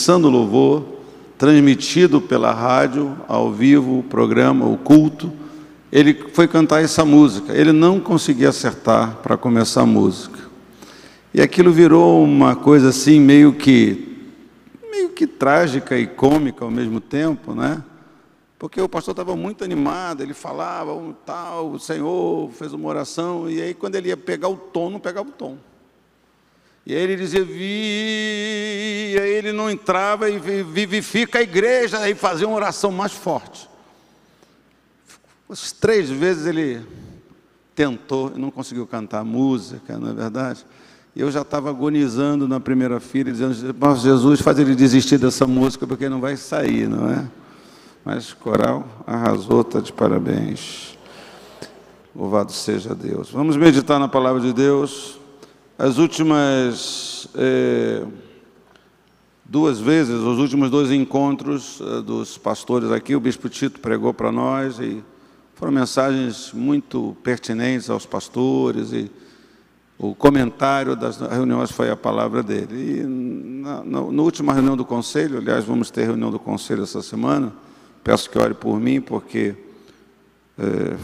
começando o louvor, transmitido pela rádio, ao vivo, o programa, o culto. Ele foi cantar essa música, ele não conseguia acertar para começar a música. E aquilo virou uma coisa assim, meio que trágica e cômica ao mesmo tempo, né? Porque o pastor estava muito animado, ele falava, tal, o Senhor fez uma oração, e aí quando ele ia pegar o tom, não pegava o tom. E aí ele dizia, e aí ele não entrava e vivifica a igreja, aí fazia uma oração mais forte. As 3 vezes ele tentou e não conseguiu cantar a música, não é verdade? E eu já estava agonizando na primeira fila, dizendo, mas Jesus, faz ele desistir dessa música, porque não vai sair, não é? Mas o coral arrasou, está de parabéns. Louvado seja Deus. Vamos meditar na palavra de Deus. As últimas 2 vezes, os últimos 2 encontros dos pastores aqui, o Bispo Tito pregou para nós, e foram mensagens muito pertinentes aos pastores, e o comentário das reuniões foi a palavra dele. E na última reunião do conselho, aliás, vamos ter reunião do conselho essa semana, peço que ore por mim, porque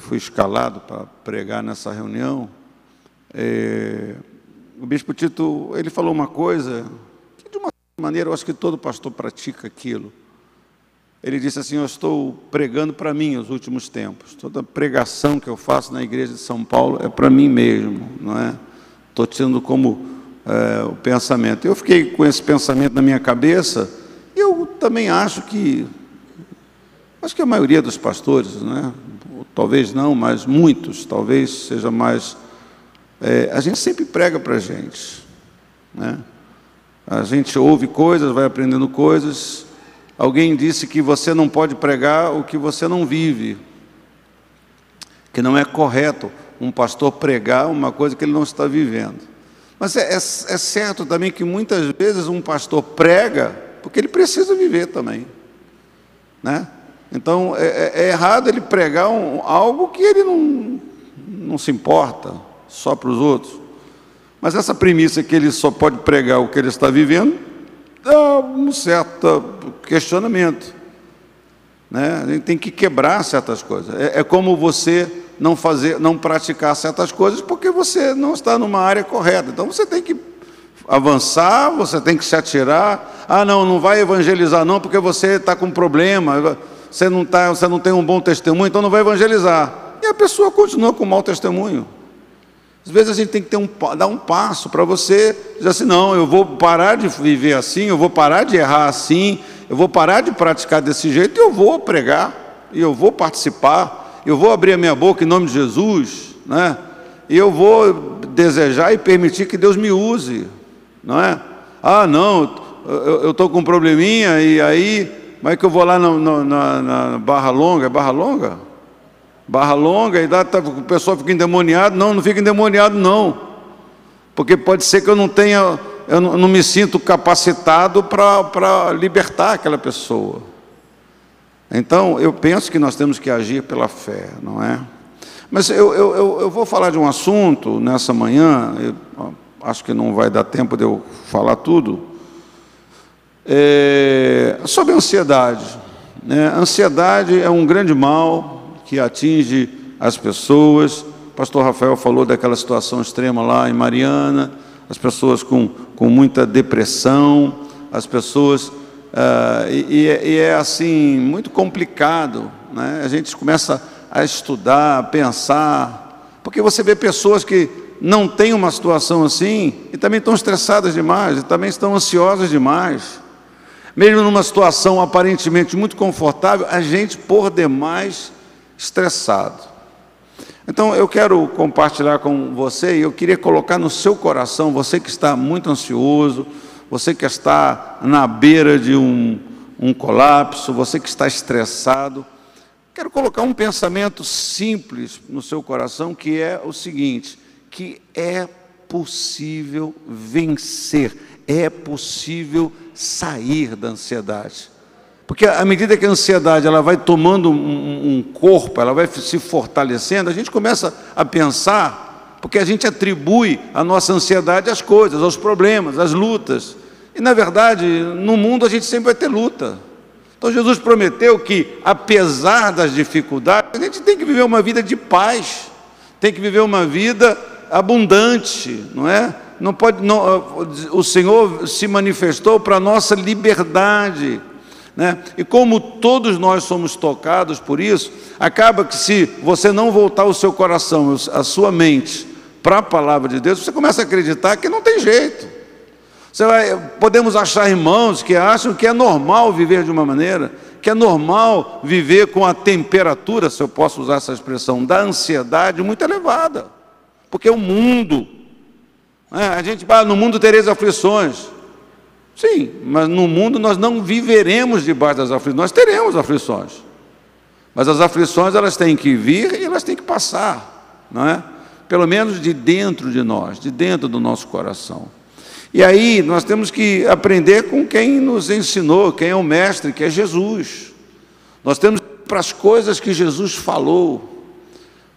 fui escalado para pregar nessa reunião. O Bispo Tito, ele falou uma coisa, que de uma maneira eu acho que todo pastor pratica aquilo. Ele disse assim, eu estou pregando para mim os últimos tempos. Toda pregação que eu faço na igreja de São Paulo é para mim mesmo, não é? Estou tendo como o pensamento. Eu fiquei com esse pensamento na minha cabeça, e eu também acho que a maioria dos pastores, né? Talvez não, mas muitos, talvez seja mais... a gente sempre prega para a gente, né? A gente ouve coisas, vai aprendendo coisas. Alguém disse que você não pode pregar o que você não vive, que não é correto um pastor pregar uma coisa que ele não está vivendo. Mas é certo também que muitas vezes um pastor prega porque ele precisa viver também, né? Então é errado ele pregar algo que ele não se importa só para os outros. Mas essa premissa que ele só pode pregar o que ele está vivendo dá um certo questionamento, né? A gente tem que quebrar certas coisas. É como você não praticar certas coisas porque você não está numa área correta. Então você tem que avançar, você tem que se atirar. Não vai evangelizar não, porque você está com problema, você não tem um bom testemunho, então não vai evangelizar. E a pessoa continua com mau testemunho. Às vezes a gente tem que dar um passo para você dizer assim, não, eu vou parar de viver assim, eu vou parar de errar assim, eu vou parar de praticar desse jeito, e eu vou pregar, e eu vou participar, eu vou abrir a minha boca em nome de Jesus, né? E eu vou desejar e permitir que Deus me use, não é? Eu estou com um probleminha, e aí, como é que eu vou lá na Barra Longa? É Barra Longa? Barra Longa, e o pessoal fica endemoniado. Não fica endemoniado não, porque pode ser que eu não me sinto capacitado para libertar aquela pessoa. Então eu penso que nós temos que agir pela fé, não é? Mas eu vou falar de um assunto nessa manhã, acho que não vai dar tempo de eu falar tudo, sobre a ansiedade, né? A ansiedade é um grande mal que atinge as pessoas. O pastor Rafael falou daquela situação extrema lá em Mariana, as pessoas com muita depressão, as pessoas... é assim, muito complicado, né? A gente começa a estudar, a pensar, porque você vê pessoas que não têm uma situação assim, e também estão estressadas demais, e também estão ansiosas demais. Mesmo numa situação aparentemente muito confortável, a gente por demais estressado. Então eu quero compartilhar com você, e eu queria colocar no seu coração, você que está muito ansioso, você que está na beira de um colapso, você que está estressado, quero colocar um pensamento simples no seu coração, que é o seguinte, que é possível vencer, é possível sair da ansiedade. Porque à medida que a ansiedade ela vai tomando um corpo, ela vai se fortalecendo, a gente começa a pensar, porque a gente atribui a nossa ansiedade às coisas, aos problemas, às lutas. E, na verdade, no mundo a gente sempre vai ter luta. Então, Jesus prometeu que, apesar das dificuldades, a gente tem que viver uma vida de paz, tem que viver uma vida abundante, não é? Não pode, não, o Senhor se manifestou para a nossa liberdade, né? E como todos nós somos tocados por isso, acaba que se você não voltar o seu coração, a sua mente para a palavra de Deus, você começa a acreditar que não tem jeito. Podemos achar irmãos que acham que é normal viver de uma maneira, que é normal viver com a temperatura, se eu posso usar essa expressão, da ansiedade muito elevada, porque o mundo, a gente fala, no mundo tereis aflições. Sim, mas no mundo nós não viveremos debaixo das aflições, nós teremos aflições. Mas as aflições, elas têm que vir e elas têm que passar, não é? Pelo menos de dentro de nós, de dentro do nosso coração. E aí nós temos que aprender com quem nos ensinou, quem é o mestre, que é Jesus. Nós temos que ir para as coisas que Jesus falou.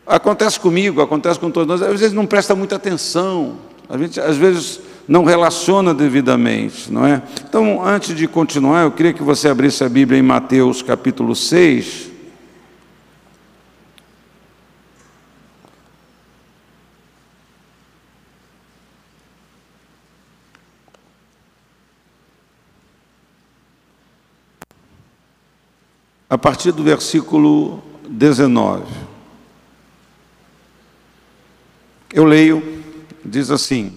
Acontece comigo, acontece com todos nós, às vezes não presta muita atenção, a gente às vezes não relaciona devidamente, não é? Então, antes de continuar, eu queria que você abrisse a Bíblia em Mateus capítulo 6. A partir do versículo 19. Eu leio, diz assim: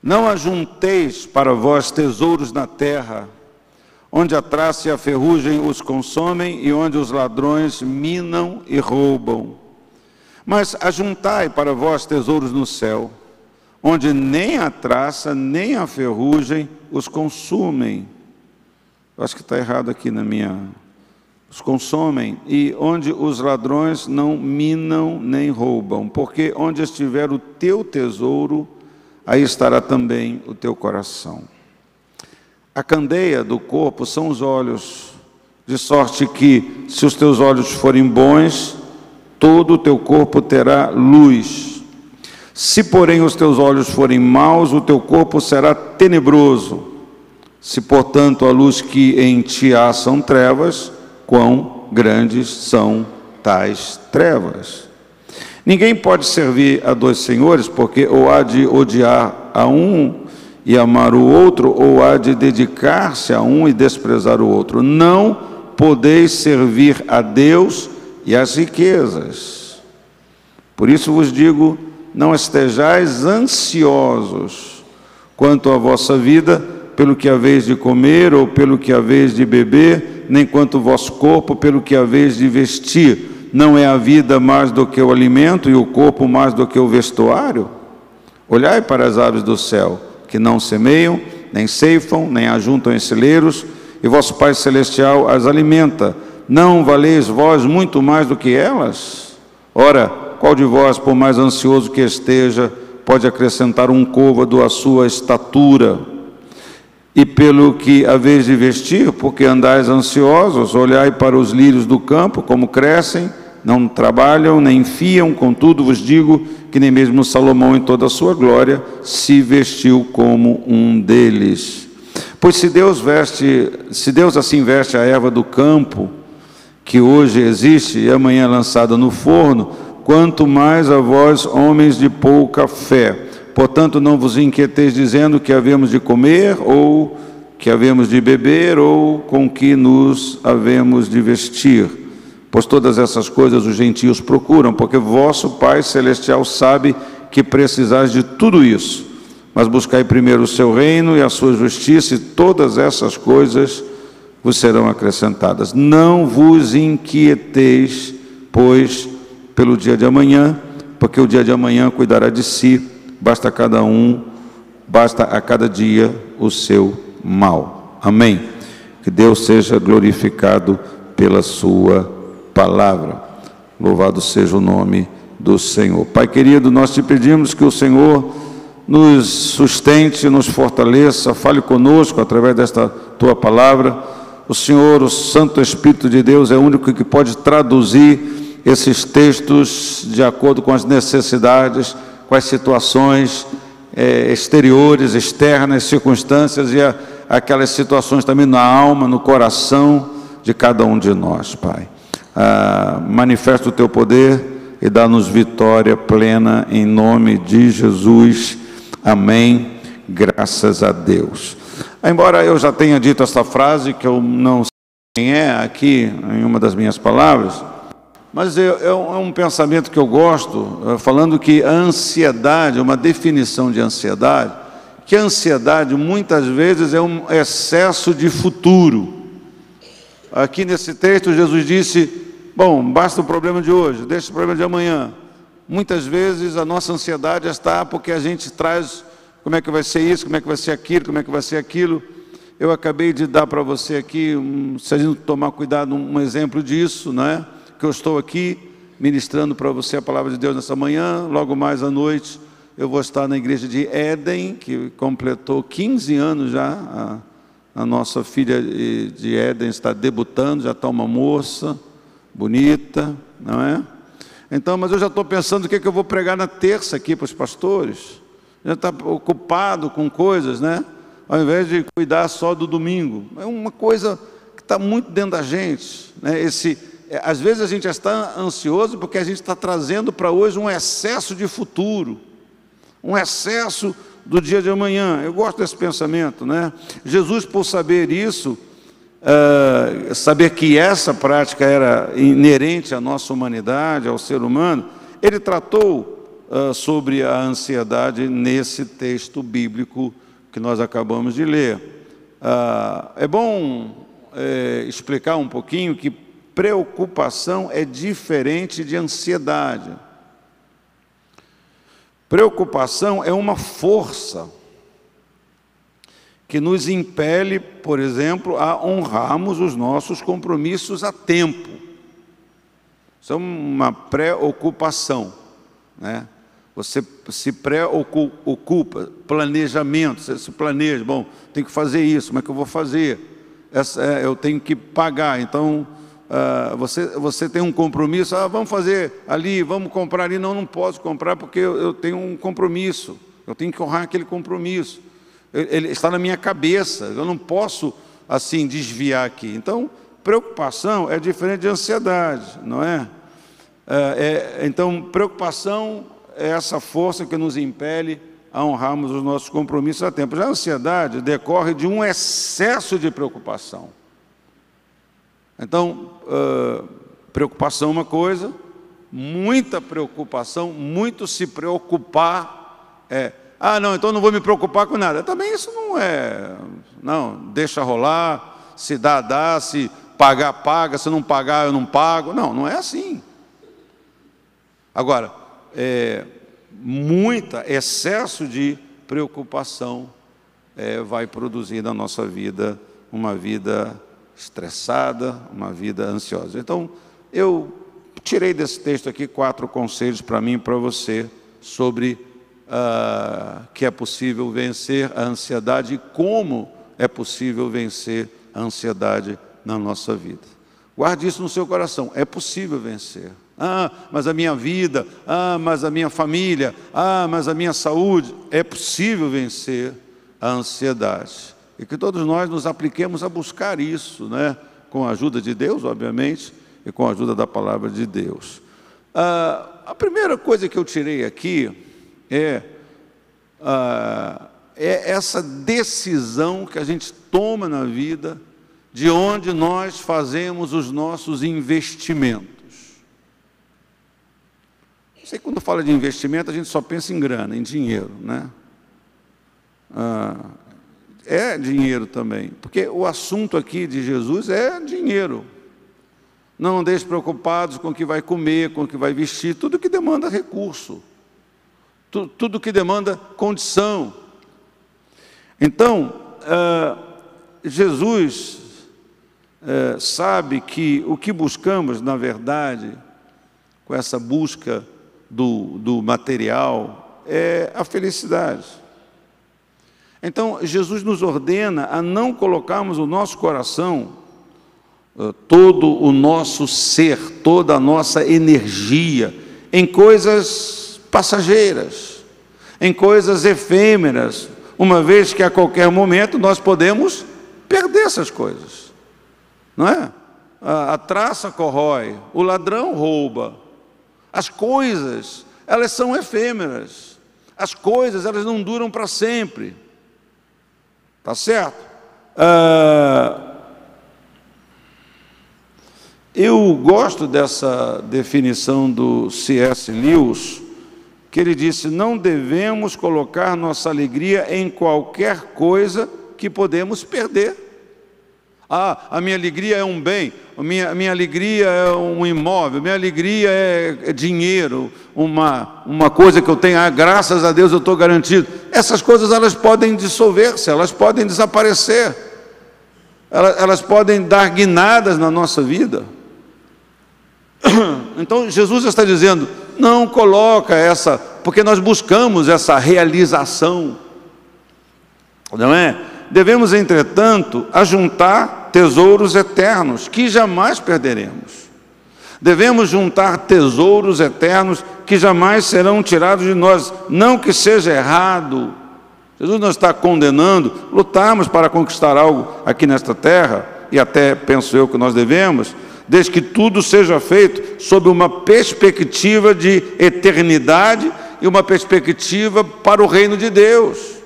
não ajunteis para vós tesouros na terra, onde a traça e a ferrugem os consomem e onde os ladrões minam e roubam. Mas ajuntai para vós tesouros no céu, onde nem a traça nem a ferrugem os consumem. Eu acho que está errado aqui na minha... Os consomem, e onde os ladrões não minam nem roubam, porque onde estiver o teu tesouro, aí estará também o teu coração. A candeia do corpo são os olhos, de sorte que, se os teus olhos forem bons, todo o teu corpo terá luz. Se, porém, os teus olhos forem maus, o teu corpo será tenebroso. Se, portanto, a luz que em ti há são trevas, quão grandes são tais trevas. Ninguém pode servir a dois senhores, porque ou há de odiar a um e amar o outro, ou há de dedicar-se a um e desprezar o outro. Não podeis servir a Deus e às riquezas. Por isso vos digo, não estejais ansiosos quanto à vossa vida, pelo que haveis de comer ou pelo que haveis de beber, nem quanto o vosso corpo pelo que haveis de vestir. Não é a vida mais do que o alimento e o corpo mais do que o vestuário? Olhai para as aves do céu, que não semeiam, nem ceifam, nem ajuntam em celeiros, e vosso Pai Celestial as alimenta. Não valeis vós muito mais do que elas? Ora, qual de vós, por mais ansioso que esteja, pode acrescentar um côvado à sua estatura? E pelo que haveis de vestir, porque andais ansiosos, olhai para os lírios do campo, como crescem, não trabalham, nem fiam, contudo vos digo que nem mesmo Salomão em toda a sua glória se vestiu como um deles. Pois se Deus assim veste a erva do campo, que hoje existe e amanhã é lançada no forno, quanto mais a vós, homens de pouca fé. Portanto, não vos inquieteis dizendo que havemos de comer, ou que havemos de beber, ou com que nos havemos de vestir. Pois todas essas coisas os gentios procuram, porque vosso Pai Celestial sabe que precisais de tudo isso. Mas buscai primeiro o seu reino e a sua justiça, e todas essas coisas vos serão acrescentadas. Não vos inquieteis, pois, pelo dia de amanhã, porque o dia de amanhã cuidará de si. Basta a cada dia o seu mal. Amém? Que Deus seja glorificado pela sua palavra. Louvado seja o nome do Senhor. Pai querido, nós te pedimos que o Senhor nos sustente, nos fortaleça, fale conosco através desta tua palavra. O Senhor, o Santo Espírito de Deus, é o único que pode traduzir esses textos de acordo com as necessidades, com as situações exteriores, externas, circunstâncias e aquelas situações também na alma, no coração de cada um de nós, Pai. Manifesta o Teu poder e dá-nos vitória plena em nome de Jesus. Amém. Graças a Deus. Embora eu já tenha dito essa frase, que eu não sei quem é aqui em uma das minhas palavras, mas é um pensamento que eu gosto, falando que a ansiedade, uma definição de ansiedade, que a ansiedade muitas vezes é um excesso de futuro. Aqui nesse texto Jesus disse, bom, basta o problema de hoje, deixa o problema de amanhã. Muitas vezes a nossa ansiedade está porque a gente traz, como é que vai ser isso, como é que vai ser aquilo, como é que vai ser aquilo. Eu acabei de dar para você aqui, se a gente tomar cuidado, um exemplo disso, não é? Que eu estou aqui ministrando para você a palavra de Deus nessa manhã, logo mais à noite eu vou estar na igreja de Éden, que completou 15 anos já, a nossa filha de Éden está debutando, já está uma moça bonita, não é? Então, mas eu já estou pensando o que eu vou pregar na terça aqui para os pastores, já está ocupado com coisas, né? Ao invés de cuidar só do domingo, é uma coisa que está muito dentro da gente, né? Às vezes a gente está ansioso porque a gente está trazendo para hoje um excesso de futuro, um excesso do dia de amanhã. Eu gosto desse pensamento, né? Jesus, por saber isso, saber que essa prática era inerente à nossa humanidade, ao ser humano, ele tratou sobre a ansiedade nesse texto bíblico que nós acabamos de ler. É bom explicar um pouquinho que preocupação é diferente de ansiedade. Preocupação é uma força que nos impele, por exemplo, a honrarmos os nossos compromissos a tempo. Isso é uma preocupação, né? Você se preocupa, planejamento, você se planeja, bom, tem que fazer isso, como é que eu vou fazer? Eu tenho que pagar, então você tem um compromisso, vamos fazer ali, vamos comprar ali, não posso comprar porque eu tenho um compromisso, eu tenho que honrar aquele compromisso, ele está na minha cabeça, eu não posso assim desviar aqui. Então, preocupação é diferente de ansiedade, não é? Então, preocupação é essa força que nos impele a honrarmos os nossos compromissos a tempo. Já a ansiedade decorre de um excesso de preocupação. Então, preocupação é uma coisa, muita preocupação, muito se preocupar não, então não vou me preocupar com nada. Também isso não, deixa rolar, se dá, se pagar, paga, se não pagar, eu não pago. Não é assim. Agora, excesso de preocupação vai produzir na nossa vida uma vida estressada, uma vida ansiosa. Então, eu tirei desse texto aqui 4 conselhos para mim e para você sobre que é possível vencer a ansiedade e como é possível vencer a ansiedade na nossa vida. Guarde isso no seu coração, é possível vencer. Mas a minha vida, mas a minha família, mas a minha saúde, é possível vencer a ansiedade. E que todos nós nos apliquemos a buscar isso, né? Com a ajuda de Deus, obviamente, e com a ajuda da palavra de Deus. A primeira coisa que eu tirei aqui é essa decisão que a gente toma na vida de onde nós fazemos os nossos investimentos. Sei que quando fala de investimento, a gente só pensa em grana, em dinheiro, né? É dinheiro também, porque o assunto aqui de Jesus é dinheiro. Não deixe preocupados com o que vai comer, com o que vai vestir, tudo que demanda recurso, tudo que demanda condição. Então, Jesus sabe que o que buscamos, na verdade, com essa busca do material, é a felicidade. Então, Jesus nos ordena a não colocarmos o nosso coração, todo o nosso ser, toda a nossa energia, em coisas passageiras, em coisas efêmeras, uma vez que a qualquer momento nós podemos perder essas coisas, não é? A traça corrói, o ladrão rouba. As coisas, elas são efêmeras. As coisas, elas não duram para sempre. Tá certo? Eu gosto dessa definição do C.S. Lewis, que ele disse: não devemos colocar nossa alegria em qualquer coisa que podemos perder. A minha alegria é um bem, a minha alegria é um imóvel, minha alegria é dinheiro, uma coisa que eu tenho, graças a Deus eu estou garantido. Essas coisas, elas podem dissolver-se, elas podem desaparecer, elas podem dar guinadas na nossa vida. Então Jesus está dizendo: não coloca essa, porque nós buscamos essa realização, não é? Devemos, entretanto, ajuntar tesouros eternos, que jamais perderemos. Devemos juntar tesouros eternos, que jamais serão tirados de nós. Não que seja errado. Jesus não está condenando lutarmos para conquistar algo aqui nesta terra, e até penso eu que nós devemos, desde que tudo seja feito sob uma perspectiva de eternidade e uma perspectiva para o reino de Deus.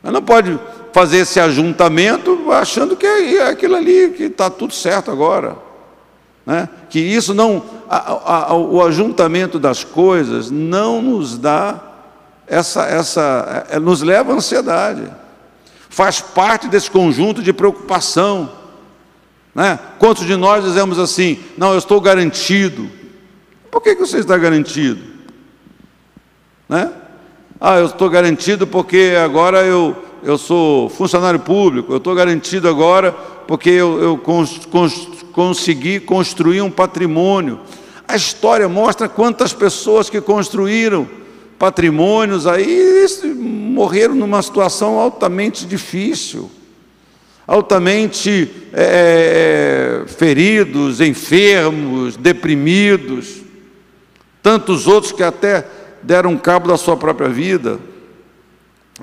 Mas não pode fazer esse ajuntamento achando que é aquilo ali, que está tudo certo agora, né? Que isso não, o ajuntamento das coisas não nos dá nos leva à ansiedade, faz parte desse conjunto de preocupação, né? Quantos de nós dizemos assim: não, eu estou garantido? Por que você está garantido, né? Eu estou garantido porque agora eu sou funcionário público, eu estou garantido agora porque eu consegui construir um patrimônio. A história mostra quantas pessoas que construíram patrimônios aí morreram numa situação altamente difícil, altamente feridos, enfermos, deprimidos. Tantos outros que até deram cabo da sua própria vida,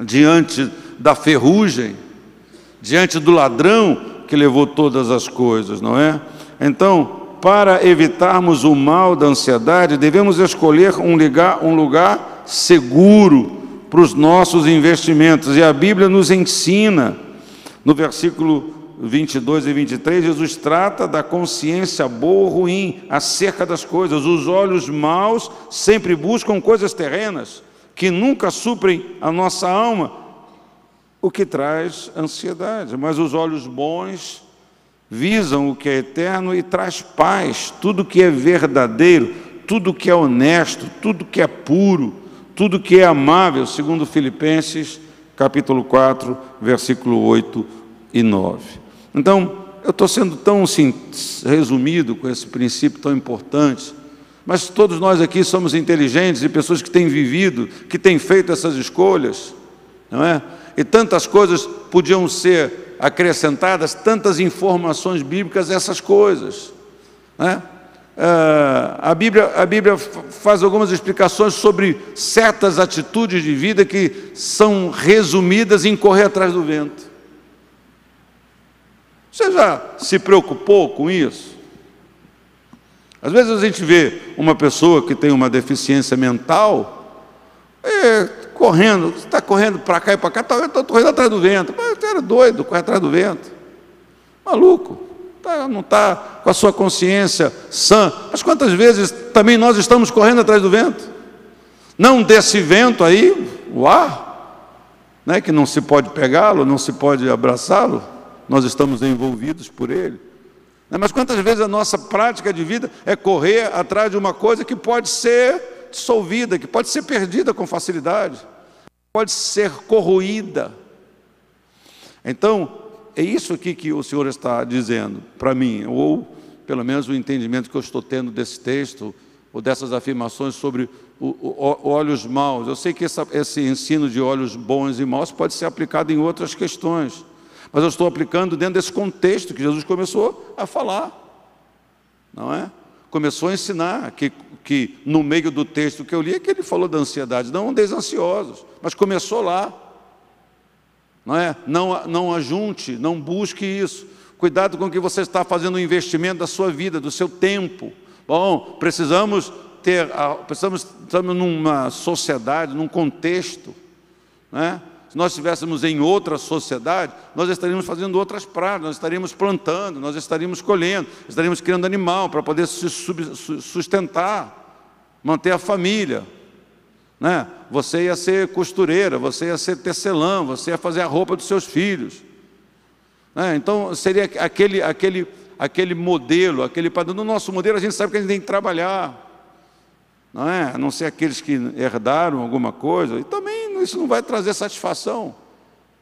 diante da ferrugem, diante do ladrão que levou todas as coisas, não é? Então, para evitarmos o mal da ansiedade, devemos escolher um lugar seguro para os nossos investimentos. E a Bíblia nos ensina, no versículo 22 e 23, Jesus trata da consciência boa ou ruim acerca das coisas. Os olhos maus sempre buscam coisas terrenas, que nunca suprem a nossa alma, o que traz ansiedade. Mas os olhos bons visam o que é eterno e traz paz. Tudo que é verdadeiro, tudo que é honesto, tudo que é puro, tudo que é amável, segundo Filipenses, capítulo 4, versículo 8 e 9. Então, eu estou sendo tão resumido com esse princípio tão importante, mas todos nós aqui somos inteligentes e pessoas que têm vivido, que têm feito essas escolhas, não é? E tantas coisas podiam ser acrescentadas, tantas informações bíblicas a essas coisas, né? A Bíblia faz algumas explicações sobre certas atitudes de vida que são resumidas em correr atrás do vento. Você já se preocupou com isso? Às vezes a gente vê uma pessoa que tem uma deficiência mental, correndo, está correndo para cá e para cá, eu estou correndo atrás do vento. Mas você era doido, correr atrás do vento. Maluco, não está com a sua consciência sã. Mas quantas vezes também nós estamos correndo atrás do vento? Não desse vento aí, o ar, né, que não se pode pegá-lo, não se pode abraçá-lo. Nós estamos envolvidos por ele. Mas quantas vezes a nossa prática de vida é correr atrás de uma coisa que pode ser dissolvida, que pode ser perdida com facilidade, pode ser corroída. Então, é isso aqui que o Senhor está dizendo para mim, ou pelo menos o entendimento que eu estou tendo desse texto, ou dessas afirmações sobre olhos maus. Eu sei que esse ensino de olhos bons e maus pode ser aplicado em outras questões, mas eu estou aplicando dentro desse contexto que Jesus começou a falar, não é? começou a ensinar que no meio do texto que eu li, é que ele falou da ansiedade. Não andeis ansiosos, mas começou lá. Não é? Não ajunte, não busque isso. Cuidado com o que você está fazendo, o investimento da sua vida, do seu tempo. Bom, estamos numa sociedade, num contexto, né? Se nós estivéssemos em outra sociedade, nós estaríamos fazendo outras práticas, nós estaríamos plantando, nós estaríamos colhendo, estaríamos criando animal para poder se sustentar, manter a família, né? Você ia ser costureira, você ia ser tecelã, você ia fazer a roupa dos seus filhos, né? Então seria aquele modelo, aquele padrão. No nosso modelo a gente sabe que a gente tem que trabalhar, não é? A não ser aqueles que herdaram alguma coisa, e também isso não vai trazer satisfação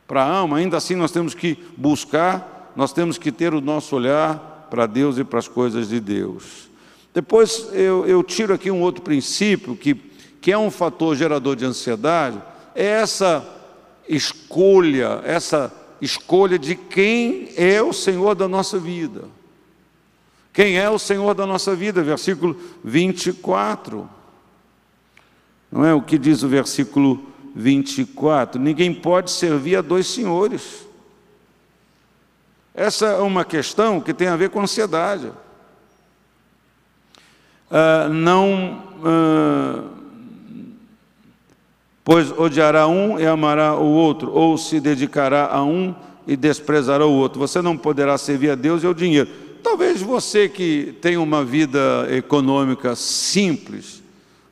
para a alma. Ainda assim nós temos que buscar, nós temos que ter o nosso olhar para Deus e para as coisas de Deus. Depois eu tiro aqui um outro princípio que é um fator gerador de ansiedade, é essa escolha de quem é o Senhor da nossa vida. Quem é o Senhor da nossa vida? Versículo 24. Não é o que diz o versículo 24? Ninguém pode servir a dois senhores. Essa é uma questão que tem a ver com ansiedade. Pois odiará um e amará o outro, ou se dedicará a um e desprezará o outro. Você não poderá servir a Deus e ao dinheiro. Talvez você que tem uma vida econômica simples,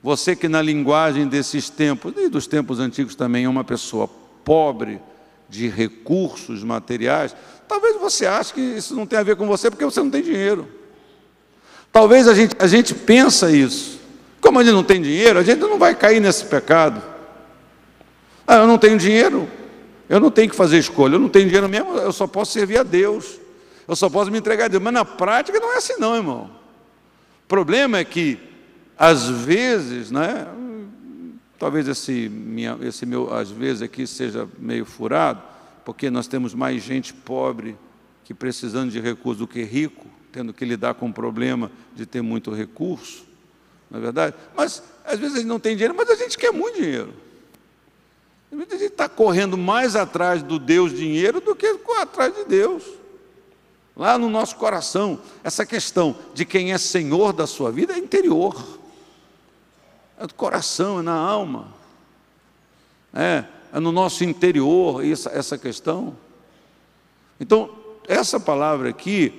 você que na linguagem desses tempos, e dos tempos antigos também, é uma pessoa pobre de recursos materiais, talvez você ache que isso não tem a ver com você porque você não tem dinheiro. Talvez a gente pensa isso. Como a gente não tem dinheiro, a gente não vai cair nesse pecado. Eu não tenho dinheiro, eu não tenho que fazer escolha, eu não tenho dinheiro mesmo, eu só posso servir a Deus, eu só posso me entregar a Deus. Mas na prática não é assim não, irmão. O problema é que, às vezes, né, talvez esse meu às vezes aqui seja meio furado, porque nós temos mais gente pobre que precisando de recursos do que rico, tendo que lidar com o problema de ter muito recurso, não é verdade? Mas, às vezes, a gente não tem dinheiro, mas a gente quer muito dinheiro. A gente está correndo mais atrás do Deus dinheiro do que atrás de Deus. Lá no nosso coração, essa questão de quem é Senhor da sua vida é interior. É do coração, é na alma. É no nosso interior essa questão. Então, essa palavra aqui,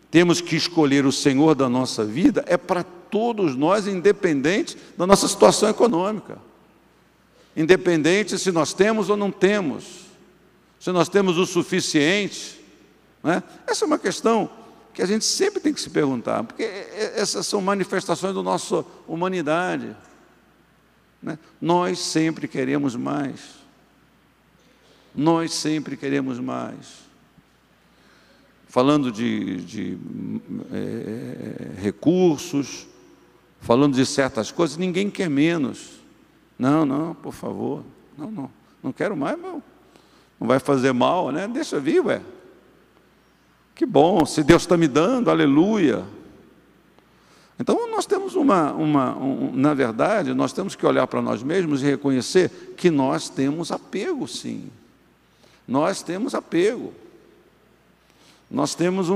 temos que escolher o Senhor da nossa vida, é para todos nós, independente da nossa situação econômica. Independente se nós temos ou não temos, se nós temos o suficiente, né? Essa é uma questão que a gente sempre tem que se perguntar, porque essas são manifestações da nossa humanidade, né? Nós sempre queremos mais, nós sempre queremos mais. Falando de recursos, falando de certas coisas, ninguém quer menos. Não, por favor, não quero mais, não vai fazer mal, né? Deixa vir, ué. Que bom, se Deus está me dando, aleluia. Então nós temos na verdade, nós temos que olhar para nós mesmos e reconhecer que nós temos apego, sim. Nós temos apego. Nós temos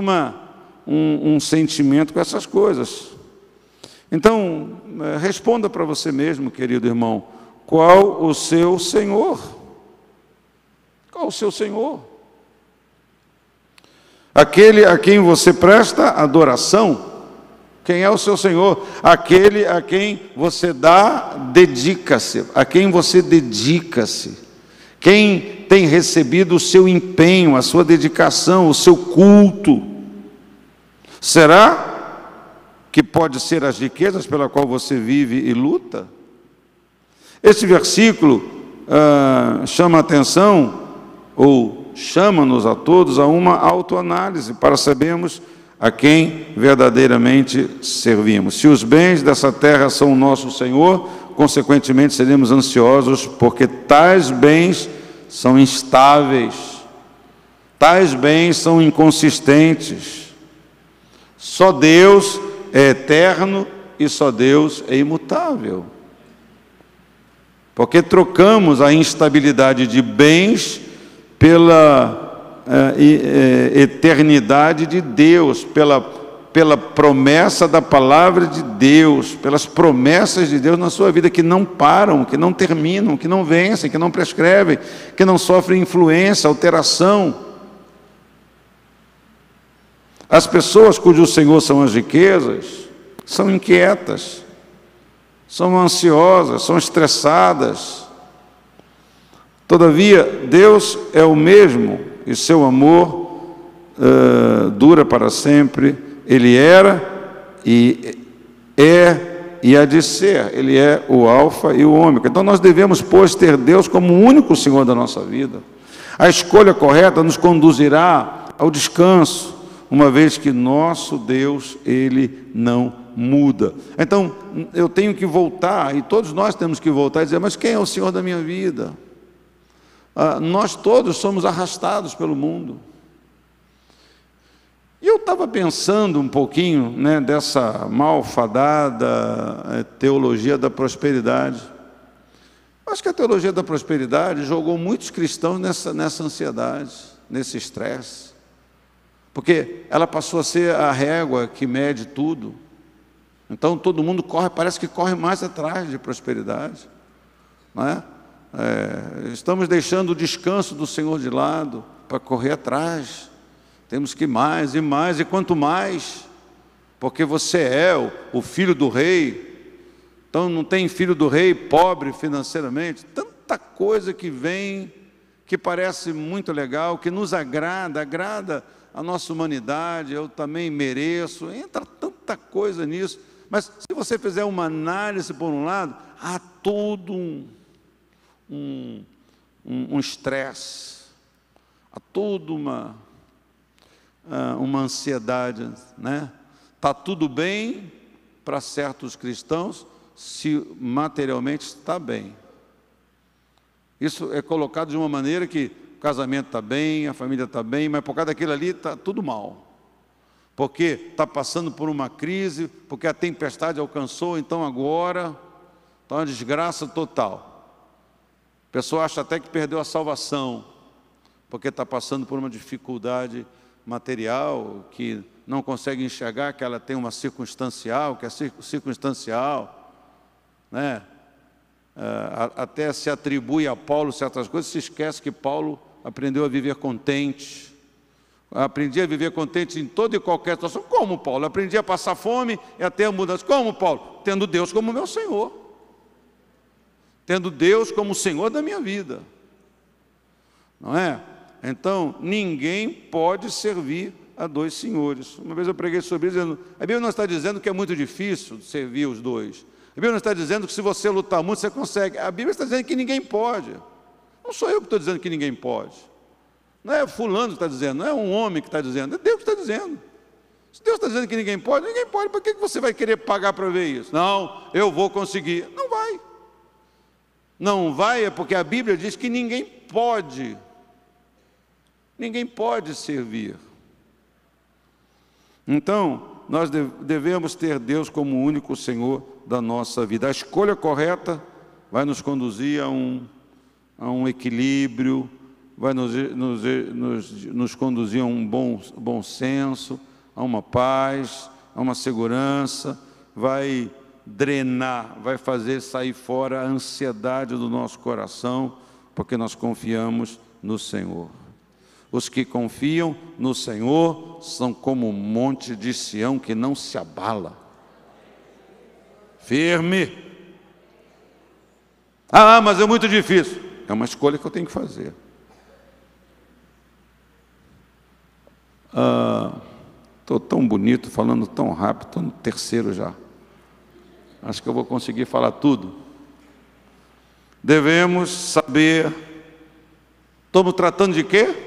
um sentimento com essas coisas. Então, responda para você mesmo, querido irmão, qual o seu Senhor? Qual o seu Senhor? Aquele a quem você presta adoração? Quem é o seu Senhor? Aquele a quem você dedica-se. A quem você dedica-se. Quem tem recebido o seu empenho, a sua dedicação, o seu culto? Será que pode ser as riquezas pela qual você vive e luta? Esse versículo chama a atenção, ou chama-nos a todos a uma autoanálise, para sabermos a quem verdadeiramente servimos. Se os bens dessa terra são o nosso Senhor, consequentemente seremos ansiosos, porque tais bens são instáveis, tais bens são inconsistentes. Só Deus é eterno e só Deus é imutável. Porque trocamos a instabilidade de bens pela eternidade de Deus, pela promessa da palavra de Deus, pelas promessas de Deus na sua vida, que não param, que não terminam, que não vencem, que não prescrevem, que não sofrem influência, alteração. As pessoas cujo Senhor são as riquezas, são inquietas, são ansiosas, são estressadas. Todavia, Deus é o mesmo e seu amor dura para sempre. Ele era e é e há de ser. Ele é o alfa e o ômega. Então nós devemos, pois, ter Deus como o único Senhor da nossa vida. A escolha correta nos conduzirá ao descanso, uma vez que nosso Deus, Ele não muda. Então eu tenho que voltar, e todos nós temos que voltar e dizer: mas quem é o Senhor da minha vida? Nós todos somos arrastados pelo mundo. E eu estava pensando um pouquinho, né, dessa malfadada teologia da prosperidade. Acho que a teologia da prosperidade jogou muitos cristãos nessa ansiedade, nesse estresse. Porque ela passou a ser a régua que mede tudo. Então todo mundo corre, parece que corre mais atrás de prosperidade. Não é? Estamos deixando o descanso do Senhor de lado para correr atrás. Temos que ir mais e mais, e quanto mais, porque você é o filho do rei. Então não tem filho do rei pobre financeiramente. Tanta coisa que vem, que parece muito legal, que nos agrada a nossa humanidade, eu também mereço. Entra tanta coisa nisso. Mas se você fizer uma análise por um lado, há todo um estresse, há toda uma ansiedade, né? Está tudo bem para certos cristãos, se materialmente está bem. Isso é colocado de uma maneira que o casamento está bem, a família está bem, mas por causa daquilo ali está tudo mal. Porque está passando por uma crise, porque a tempestade alcançou, então agora está uma desgraça total. A pessoa acha até que perdeu a salvação, porque está passando por uma dificuldade material, que não consegue enxergar que ela tem uma circunstancial, que é circunstancial, né? Até se atribui a Paulo certas coisas, se esquece que Paulo aprendeu a viver contente. Aprendi a viver contente em toda e qualquer situação. Como, Paulo? Aprendi a passar fome e até a mudança. Como, Paulo? Tendo Deus como meu Senhor. Tendo Deus como o Senhor da minha vida. Não é? Então, ninguém pode servir a dois senhores. Uma vez eu preguei sobre isso, dizendo, a Bíblia não está dizendo que é muito difícil servir os dois. A Bíblia não está dizendo que se você lutar muito, você consegue. A Bíblia está dizendo que ninguém pode. Não sou eu que estou dizendo que ninguém pode. Não é fulano que está dizendo, não é um homem que está dizendo, é Deus que está dizendo. Se Deus está dizendo que ninguém pode, para que você vai querer pagar para ver isso? Não, eu vou conseguir. Não vai. Não vai é porque a Bíblia diz que ninguém pode. Ninguém pode servir. Então, nós devemos ter Deus como o único Senhor da nossa vida. A escolha correta vai nos conduzir a um equilíbrio, vai nos conduzir a um bom senso, a uma paz, a uma segurança, vai drenar, vai fazer sair fora a ansiedade do nosso coração, porque nós confiamos no Senhor. Os que confiam no Senhor são como um monte de Sião que não se abala. Firme. Mas é muito difícil. É uma escolha que eu tenho que fazer. Estou tão bonito, falando tão rápido, estou no terceiro já. Acho que eu vou conseguir falar tudo. Devemos saber. Estamos tratando de quê?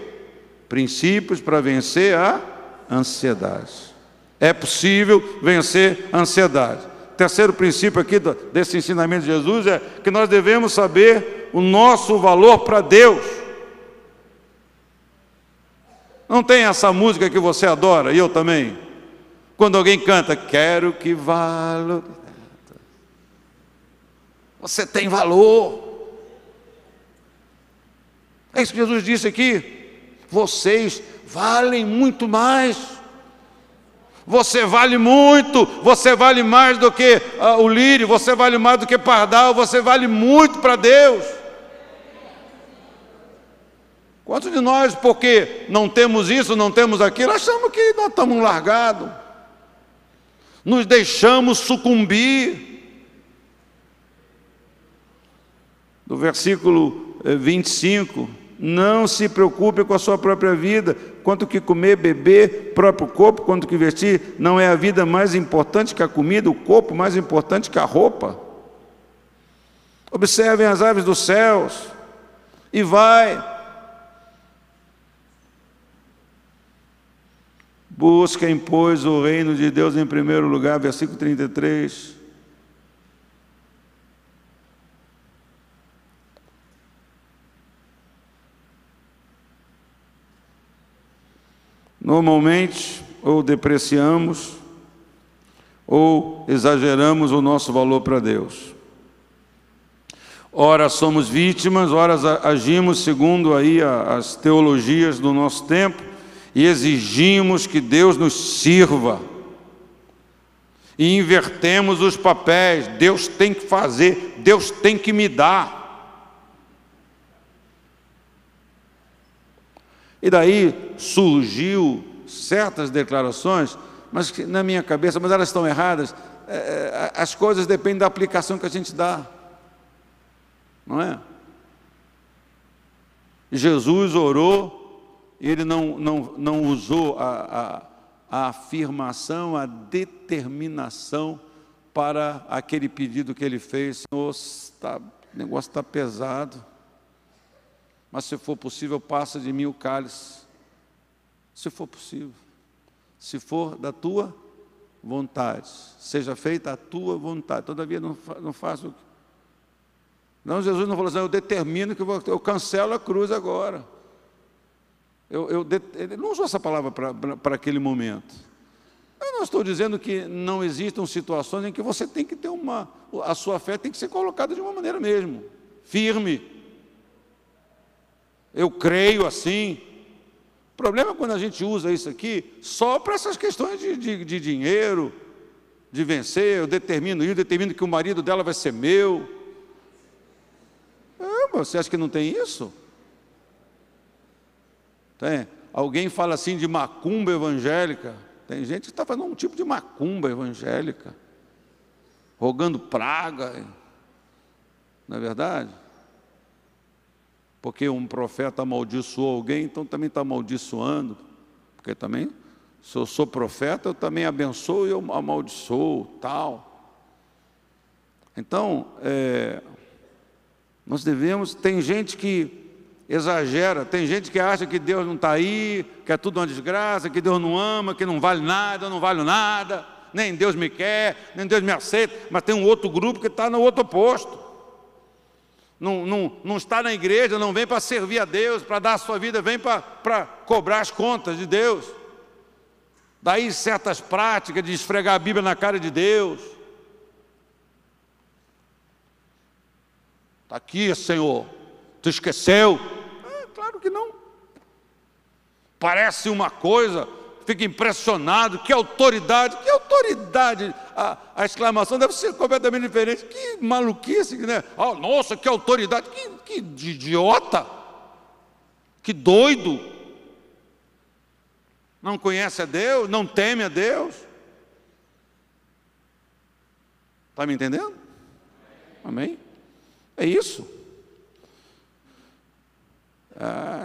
Princípios para vencer a ansiedade. É possível vencer a ansiedade. Terceiro princípio aqui desse ensinamento de Jesus é que nós devemos saber o nosso valor para Deus. Não tem essa música que você adora, e eu também. Quando alguém canta, quero que valor, você tem valor. É isso que Jesus disse aqui. Vocês valem muito mais. Você vale muito, você vale mais do que o lírio, você vale mais do que pardal, você vale muito para Deus. Quantos de nós, porque não temos isso, não temos aquilo, achamos que nós estamos largados, nos deixamos sucumbir. No versículo 25, não se preocupe com a sua própria vida, quanto que comer, beber, próprio corpo, quanto que vestir. Não é a vida mais importante que a comida, o corpo mais importante que a roupa? Observem as aves dos céus, e vai. Busquem, pois, o reino de Deus em primeiro lugar, versículo 33. Normalmente, ou depreciamos, ou exageramos o nosso valor para Deus. Ora somos vítimas, ora agimos segundo aí as teologias do nosso tempo e exigimos que Deus nos sirva. E invertemos os papéis, Deus tem que fazer, Deus tem que me dar. E daí surgiu certas declarações, mas que na minha cabeça, mas elas estão erradas. As coisas dependem da aplicação que a gente dá, não é? Jesus orou, e ele não usou a afirmação, a determinação para aquele pedido que ele fez. Senhor, o negócio está pesado, mas se for possível, passa de mim o cálice. Se for possível, se for da tua vontade, seja feita a tua vontade. Todavia não faço. Não, Jesus não falou assim, eu determino que eu cancelo a cruz agora. Ele não usou essa palavra para aquele momento. Eu não estou dizendo que não existam situações em que você tem que ter a sua fé tem que ser colocada de uma maneira mesmo, firme. Eu creio assim. O problema é quando a gente usa isso aqui só para essas questões de dinheiro, de vencer. Eu determino que o marido dela vai ser meu. Você acha que não tem isso? Tem. Alguém fala assim de macumba evangélica. Tem gente que está fazendo um tipo de macumba evangélica, rogando praga. Não é verdade? Porque um profeta amaldiçoou alguém, então também está amaldiçoando. Porque também, se eu sou profeta, eu também abençoo e eu amaldiçoo, tal. Então, nós devemos... Tem gente que exagera, tem gente que acha que Deus não está aí, que é tudo uma desgraça, que Deus não ama, que não vale nada, eu não valho nada, nem Deus me quer, nem Deus me aceita, mas tem um outro grupo que está no outro oposto. Não está na igreja, não vem para servir a Deus, para dar a sua vida, vem para cobrar as contas de Deus. Daí certas práticas de esfregar a Bíblia na cara de Deus. Está aqui, Senhor, tu esqueceu? Claro que não. Parece uma coisa, fica impressionado, que autoridade, a exclamação deve ser completamente diferente. Que maluquice, né? Nossa, que autoridade, que idiota, que doido. Não conhece a Deus, não teme a Deus. Está me entendendo? Amém? É isso.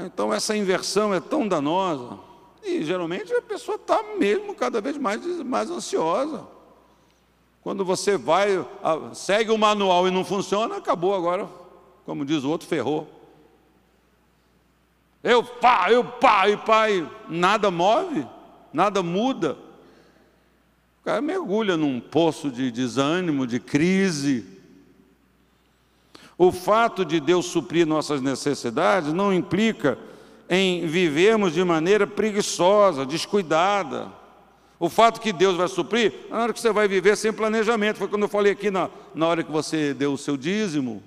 Então essa inversão é tão danosa. E geralmente a pessoa está mesmo cada vez mais ansiosa. Quando você segue o manual e não funciona, acabou agora, como diz o outro, ferrou. Nada move, nada muda. O cara mergulha num poço de desânimo, de crise. O fato de Deus suprir nossas necessidades não implica em vivermos de maneira preguiçosa, descuidada. O fato que Deus vai suprir, na hora que você vai viver sem planejamento. Foi quando eu falei aqui na hora que você deu o seu dízimo.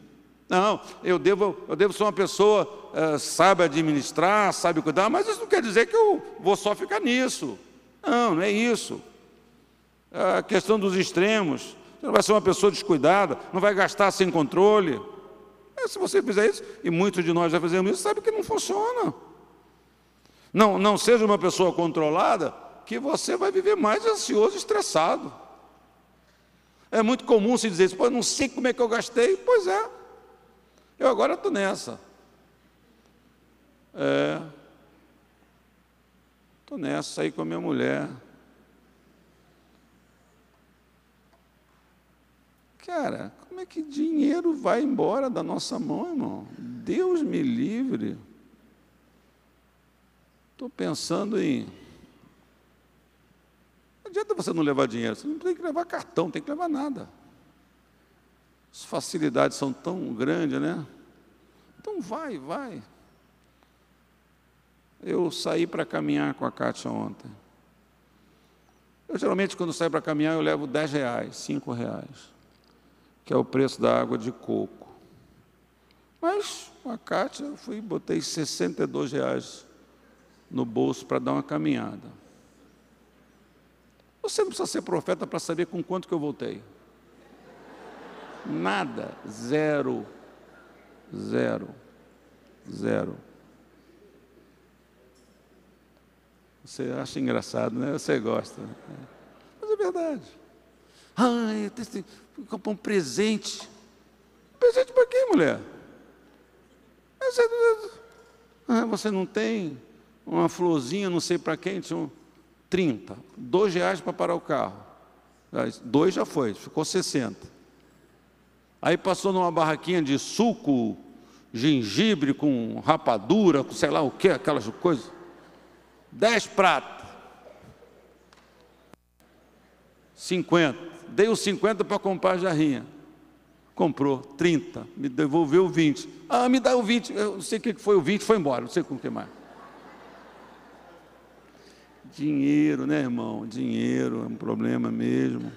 Não, eu devo ser uma pessoa, sabe administrar, sabe cuidar, mas isso não quer dizer que eu vou só ficar nisso. Não, não é isso. A questão dos extremos. Você não vai ser uma pessoa descuidada, não vai gastar sem controle. Se você fizer isso, e muitos de nós já fizemos isso, sabe que não funciona. Não seja uma pessoa controlada, que você vai viver mais ansioso e estressado. É muito comum se dizer isso, pô, não sei como é que eu gastei. Pois é, eu agora estou nessa. Estou nessa, saí com a minha mulher. Cara, como é que dinheiro vai embora da nossa mão, irmão? Deus me livre. Estou pensando em... Não adianta você não levar dinheiro, você não tem que levar cartão, tem que levar nada. As facilidades são tão grandes, né? Então vai. Eu saí para caminhar com a Kátia ontem. Eu geralmente, quando saio para caminhar, eu levo R$10, R$5, que é o preço da água de coco. Mas com a Kátia, eu fui e botei R$62 no bolso para dar uma caminhada. Você não precisa ser profeta para saber com quanto que eu voltei. Nada, zero. Você acha engraçado, né? Você gosta. Né? Mas é verdade. Eu tenho que comprar um presente. Presente para quem, mulher? Você não tem uma florzinha, não sei para quem, tinha 30, R$2 para parar o carro. 2 já foi, ficou 60. Aí passou numa barraquinha de suco, gengibre com rapadura, com sei lá o que, aquelas coisas. 10 pratos. 50. Dei os 50 para comprar a jarrinha. Comprou 30, me devolveu 20. Me dá o 20, eu não sei o que foi o 20, foi embora, não sei com o que mais. Dinheiro, né, irmão? Dinheiro é um problema mesmo.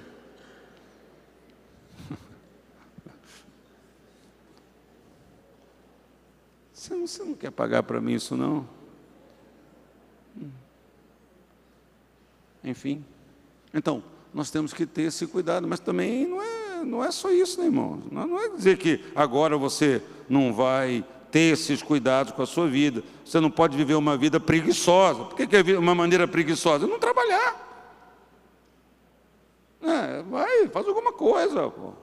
Você não quer pagar para mim isso, não? Enfim. Então, nós temos que ter esse cuidado, mas também não é só isso, né, irmão? Não é dizer que agora você não vai ter esses cuidados com a sua vida. Você não pode viver uma vida preguiçosa. Por que é uma maneira preguiçosa? Não trabalhar. Vai, faz alguma coisa. Pô.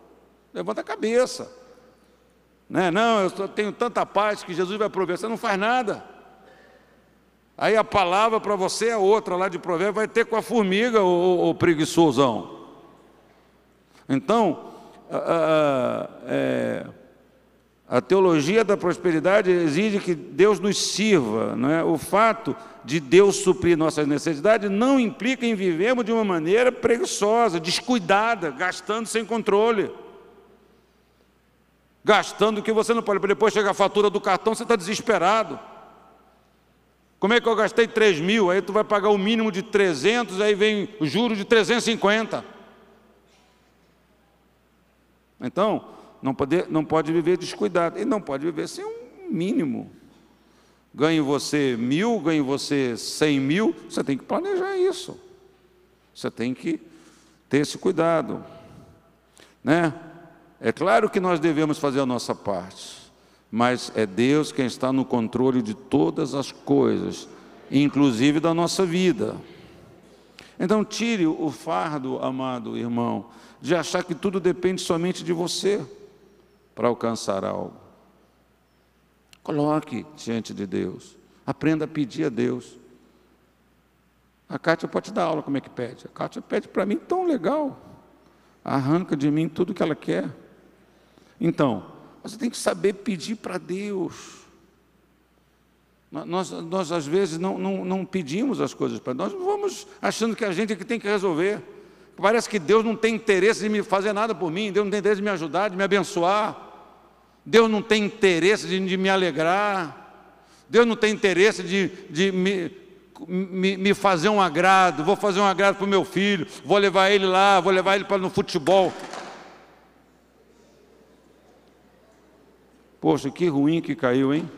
Levanta a cabeça. Não, eu tenho tanta paz que Jesus vai prover. Você não faz nada. Aí a palavra para você é outra, lá de Provérbios, vai ter com a formiga, o preguiçosão. Então, a teologia da prosperidade exige que Deus nos sirva. Não é? O fato de Deus suprir nossas necessidades não implica em vivermos de uma maneira preguiçosa, descuidada, gastando sem controle. Gastando o que você não pode. Depois chega a fatura do cartão, você está desesperado. Como é que eu gastei 3 mil? Aí tu vai pagar o mínimo de 300, aí vem o juro de 350. Então, não pode viver descuidado. E não pode viver sem um mínimo. Ganhe você 1.000, ganhe você 100 mil, você tem que planejar isso. Você tem que ter esse cuidado. Né? É claro que nós devemos fazer a nossa parte, mas é Deus quem está no controle de todas as coisas, inclusive da nossa vida. Então tire o fardo, amado irmão, de achar que tudo depende somente de você para alcançar algo. Coloque diante de Deus, aprenda a pedir a Deus. A Kátia pode te dar aula como é que pede. A Kátia pede para mim tão legal, arranca de mim tudo que ela quer. Então, você tem que saber pedir para Deus. Nós às vezes, não pedimos as coisas para Deus. Nós vamos achando que a gente é que tem que resolver. Parece que Deus não tem interesse de me fazer nada por mim. Deus não tem interesse de me ajudar, de me abençoar. Deus não tem interesse de me alegrar. Deus não tem interesse de me me fazer um agrado, vou fazer um agrado para o meu filho, vou levar ele lá, vou levar ele para no futebol. Poxa, que ruim que caiu, hein?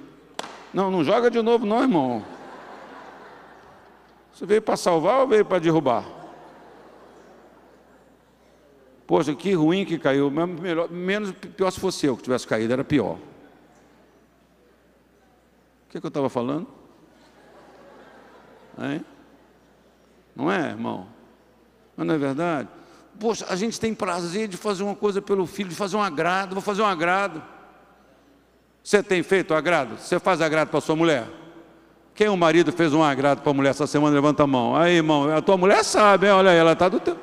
Não, não joga de novo não, irmão. Você veio para salvar ou veio para derrubar? Poxa, que ruim que caiu. Pior se fosse eu que tivesse caído, era pior. O que eu estava falando? Hein? Não é, irmão? Mas não é verdade? Poxa, a gente tem prazer de fazer uma coisa pelo filho, de fazer um agrado, vou fazer um agrado. Você tem feito agrado? Você faz agrado para sua mulher? Quem o marido fez um agrado para a mulher essa semana, levanta a mão. Aí, irmão, a tua mulher sabe, hein? Olha aí, ela está do teu.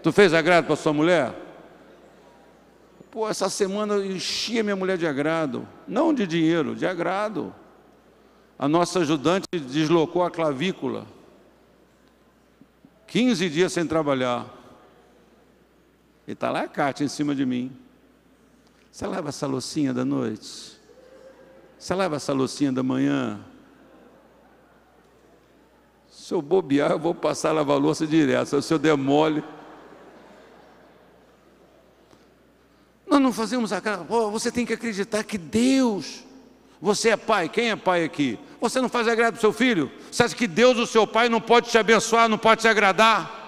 Tu fez agrado para sua mulher? Pô, essa semana eu enchi a minha mulher de agrado. Não de dinheiro, de agrado. A nossa ajudante deslocou a clavícula. 15 dias sem trabalhar. E está lá a Cátia em cima de mim. Você leva essa loucinha da noite? Você leva essa loucinha da manhã? Se eu bobear, eu vou passar a lavar a louça direto. Se eu der mole. Nós não fazemos aquela. Oh, você tem que acreditar que Deus. Você é pai. Quem é pai aqui? Você não faz agrado para o seu filho? Você acha que Deus, o seu pai, não pode te abençoar, não pode te agradar?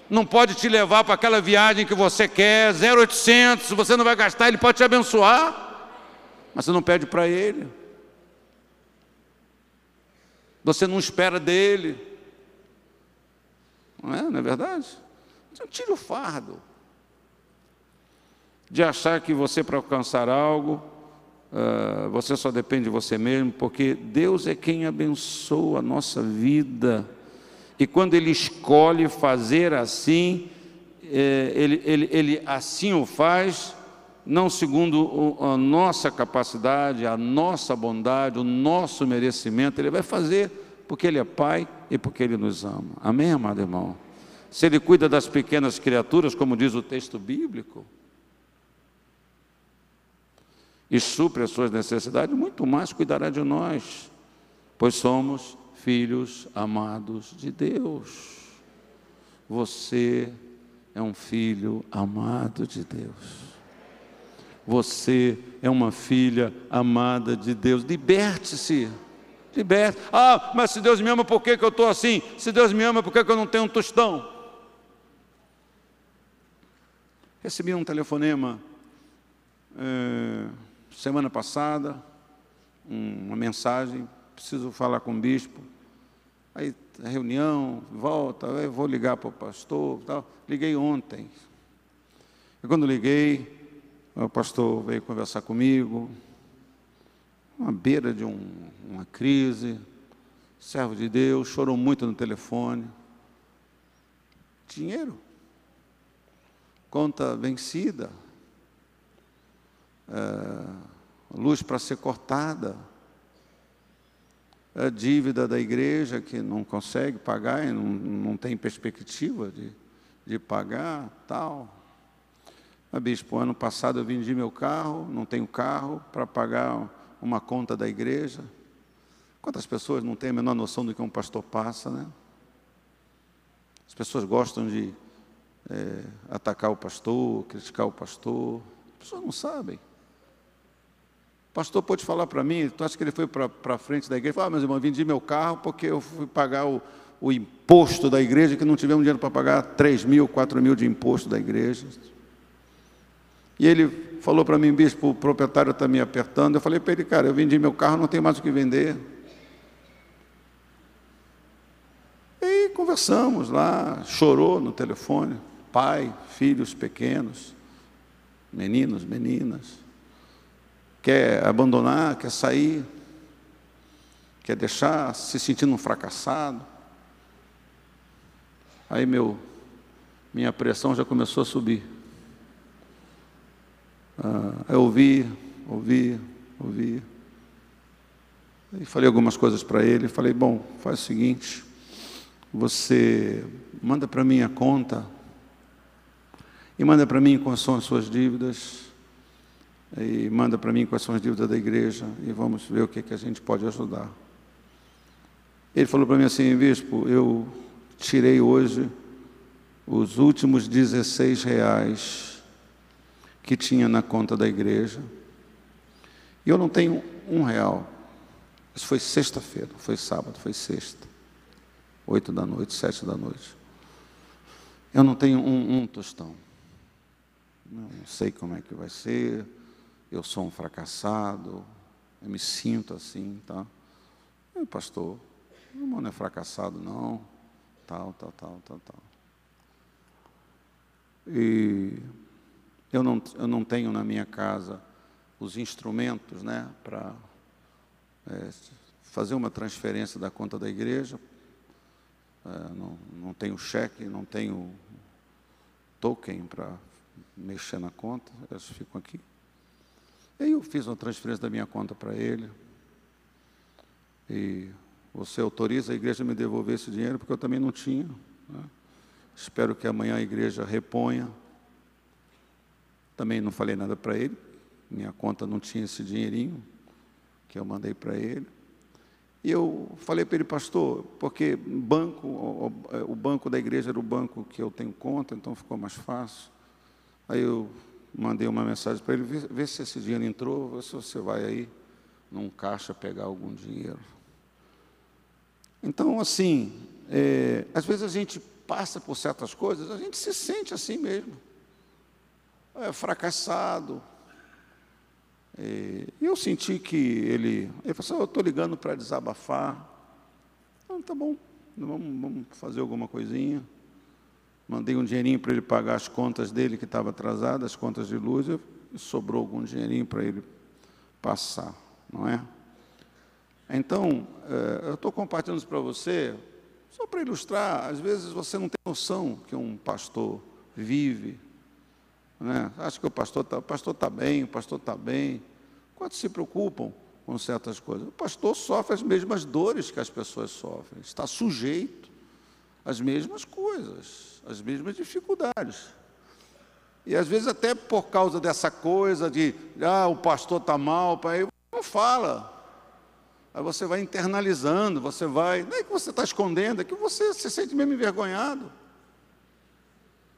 Não pode te levar para aquela viagem que você quer, 0800, você não vai gastar, Ele pode te abençoar. Mas você não pede para Ele. Você não espera dEle. Não é verdade? Então tira o fardo de achar que você, para alcançar algo, você só depende de você mesmo, porque Deus é quem abençoa a nossa vida. E quando Ele escolhe fazer assim, Ele assim o faz, não segundo a nossa capacidade, a nossa bondade, o nosso merecimento. Ele vai fazer porque Ele é Pai e porque Ele nos ama. Amém, amado irmão? Se Ele cuida das pequenas criaturas, como diz o texto bíblico, e supre as suas necessidades, muito mais cuidará de nós, pois somos filhos amados de Deus. Você é um filho amado de Deus. Você é uma filha amada de Deus. Liberte-se. Liberte. Ah, mas se Deus me ama, por que eu estou assim? Se Deus me ama, por que eu não tenho um tostão? Recebi um telefonema semana passada, uma mensagem, preciso falar com o bispo. Aí, reunião, volta, eu vou ligar para o pastor, tal. Liguei ontem. E quando liguei, o pastor veio conversar comigo, à beira de uma crise, servo de Deus, chorou muito no telefone. Dinheiro, conta vencida, luz para ser cortada, a dívida da igreja que não consegue pagar, e não tem perspectiva de pagar, tal. Bispo, ano passado eu vendi meu carro, não tenho carro para pagar uma conta da igreja. Quantas pessoas não têm a menor noção do que um pastor passa, né? As pessoas gostam de atacar o pastor, criticar o pastor. As pessoas não sabem. O pastor pode falar para mim, tu acha que ele foi para a frente da igreja e falou, mas irmão, eu vendi meu carro porque eu fui pagar o imposto da igreja, que não tivemos dinheiro para pagar 3 mil, 4 mil de imposto da igreja. E ele falou para mim, bispo, o proprietário está me apertando. Eu falei para ele, cara, eu vendi meu carro, não tenho mais o que vender. E conversamos lá, chorou no telefone, pai, filhos pequenos, meninos, meninas. Quer abandonar, quer sair, quer deixar, se sentindo um fracassado. Aí minha pressão já começou a subir. Eu ouvi. E falei algumas coisas para ele. Falei, bom, faz o seguinte, você manda para mim a conta, e manda para mim quais são as suas dívidas, e manda para mim quais são as dívidas da igreja, e vamos ver o que a gente pode ajudar. Ele falou para mim assim: bispo, eu tirei hoje os últimos R$16 que tinha na conta da igreja, e eu não tenho R$1. Isso foi sexta-feira, foi sábado, foi sexta, 8 da noite, 7 da noite. Eu não tenho um tostão. Não sei como é que vai ser, eu sou um fracassado, eu me sinto assim, tá? Pastor, o irmão não é fracassado não, tal. E eu não tenho na minha casa os instrumentos, né, para fazer uma transferência da conta da igreja. Não tenho cheque, não tenho token para mexer na conta, eles ficam aqui. E aí eu fiz uma transferência da minha conta para ele, e você autoriza a igreja a me devolver esse dinheiro, porque eu também não tinha, né? Espero que amanhã a igreja reponha. Também não falei nada para ele, minha conta não tinha esse dinheirinho que eu mandei para ele. E eu falei para ele: pastor, porque o banco da igreja era o banco que eu tenho conta, então ficou mais fácil. Aí eu mandei uma mensagem para ele: vê se esse dinheiro entrou, vê se você vai aí num caixa pegar algum dinheiro. Então, assim, às vezes a gente passa por certas coisas, a gente se sente assim mesmo, fracassado. E eu senti que ele falou assim: eu estou ligando para desabafar. Tá bom, vamos fazer alguma coisinha. Mandei um dinheirinho para ele pagar as contas dele, que estavam atrasadas, as contas de luz, e sobrou algum dinheirinho para ele passar, não é? Então, eu estou compartilhando isso para você, só para ilustrar. Às vezes você não tem noção que um pastor vive, né? Acha que o pastor está bem, o pastor está bem. Quantos se preocupam com certas coisas? O pastor sofre as mesmas dores que as pessoas sofrem, está sujeito às mesmas coisas, às mesmas dificuldades. E às vezes até por causa dessa coisa de, o pastor está mal, pai, não fala. Aí você vai internalizando, não é que você está escondendo, é que você se sente mesmo envergonhado.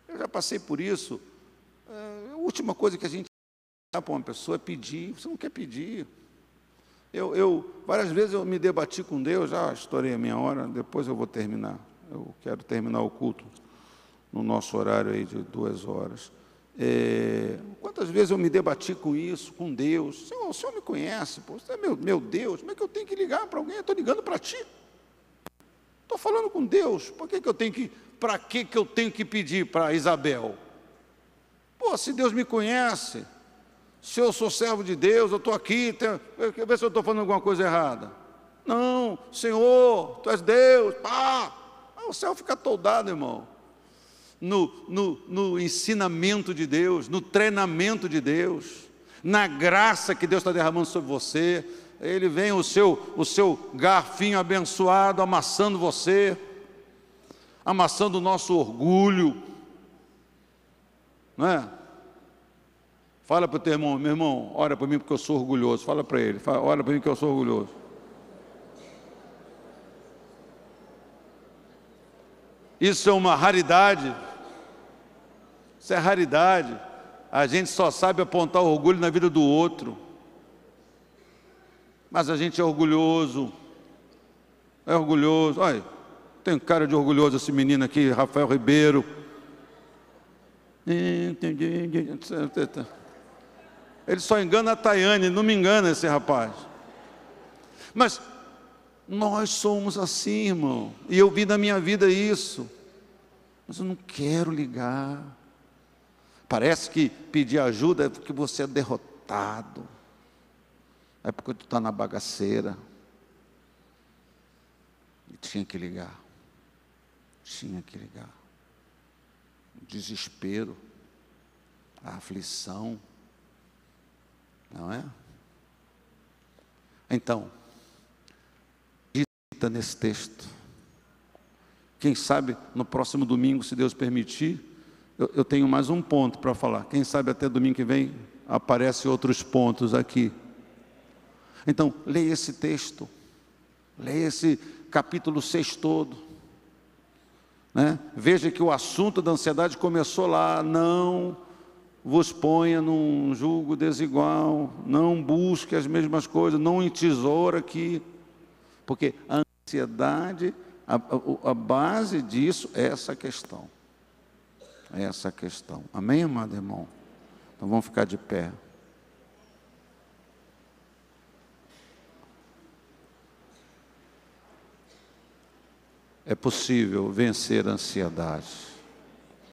Eu já passei por isso. A última coisa que a gente dá para uma pessoa é pedir. Você não quer pedir. Várias vezes eu me debati com Deus, já estourei a minha hora, depois eu vou terminar. Eu quero terminar o culto no nosso horário aí de 2 horas. Quantas vezes eu me debati com isso, com Deus? Senhor, o Senhor me conhece, pô, você é meu Deus, como é que eu tenho que ligar para alguém? Eu estou ligando para Ti. Estou falando com Deus, para que eu tenho que pedir para Isabel? Pô, se Deus me conhece, se eu sou servo de Deus, eu estou aqui, quer ver se eu estou falando alguma coisa errada? Não, Senhor, Tu és Deus, pá! O céu fica toldado, irmão, no ensinamento de Deus, no treinamento de Deus, na graça que Deus está derramando sobre você. Ele vem o seu garfinho abençoado, amassando você, amassando o nosso orgulho, não é? Fala para o teu irmão: meu irmão, ora para mim porque eu sou orgulhoso. Fala para ele: ora para mim que eu sou orgulhoso. Isso é uma raridade. Isso é raridade. A gente só sabe apontar orgulho na vida do outro. Mas a gente é orgulhoso. É orgulhoso. Olha, tem cara de orgulhoso esse menino aqui, Rafael Ribeiro. Ele só engana a Tayane, não me engana esse rapaz. Mas nós somos assim, irmão. E eu vi na minha vida isso. Mas eu não quero ligar. Parece que pedir ajuda é porque você é derrotado. É porque tu está na bagaceira. E tinha que ligar. Tinha que ligar. O desespero. A aflição. Não é? Então, medita nesse texto. Quem sabe no próximo domingo, se Deus permitir, eu tenho mais um ponto para falar. Quem sabe até domingo que vem aparecem outros pontos aqui. Então, leia esse texto. Leia capítulo 6 todo, né? Veja que o assunto da ansiedade começou lá: não vos ponha num jugo desigual, não busque as mesmas coisas, não entesoura aqui, porque a ansiedade, a base disso é essa questão. É essa questão. Amém, amado irmão? Então vamos ficar de pé. É possível vencer a ansiedade.